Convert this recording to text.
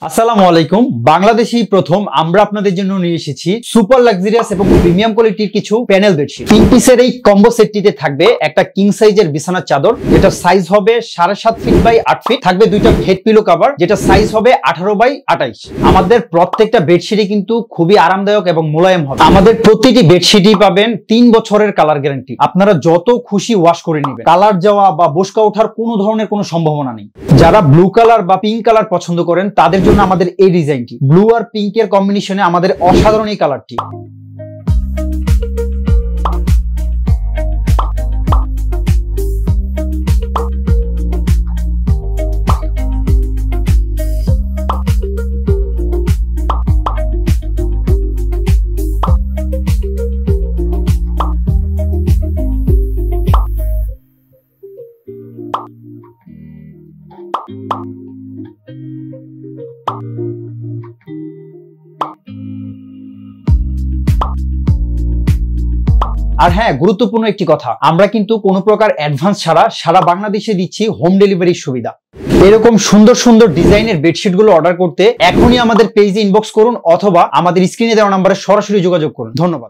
আসসালামু আলাইকুম। বাংলাদেশী প্রথম আমরা আপনাদের জন্য নিয়ে এসেছি সুপার লাক্সারিয়াস এবং প্রিমিয়াম কোয়ালিটির কিছু প্যানেল বেডশিট। 3 পিসের এই কম্বো সেটটিতে থাকবে একটা কিং সাইজের বিছানার চাদর, যেটা সাইজ হবে 7.5 ফিট বাই 8 ফিট। থাকবে দুইটা হেড পিলো কভার, যেটা সাইজ হবে 18 বাই 28। আমাদের প্রত্যেকটা বেডশিটই কিন্তু খুবই আরামদায়ক এবং মোলায়েম হবে। আমাদের প্রতিটি বেডশিটই পাবেন 3 বছরের কালার গ্যারান্টি। আপনারা যত খুশি ওয়াশ করে নেবেন, কালার যাওয়া বা বোসকা ওঠার কোনো ধরনের কোনো সম্ভাবনা নেই। যারা ব্লু কালার বা পিঙ্ক কালার পছন্দ করেন তাদের জন্য আমাদের এই ডিজাইনটি, ব্লু আর পিঙ্কের কম্বিনেশনে আমাদের অসাধারণ এই কালারটি। আর হ্যাঁ, গুরুত্বপূর্ণ একটি কথা, আমরা কিন্তু কোনো প্রকার অ্যাডভান্স ছাড়া সারা বাংলাদেশে দিচ্ছি হোম ডেলিভারির সুবিধা। এরকম সুন্দর সুন্দর ডিজাইনের বেডশিট গুলো অর্ডার করতে এখনই আমাদের পেজে ইনবক্স করুন অথবা আমাদের স্ক্রিনে দেওয়া নম্বরে সরাসরি যোগাযোগ করুন। ধন্যবাদ।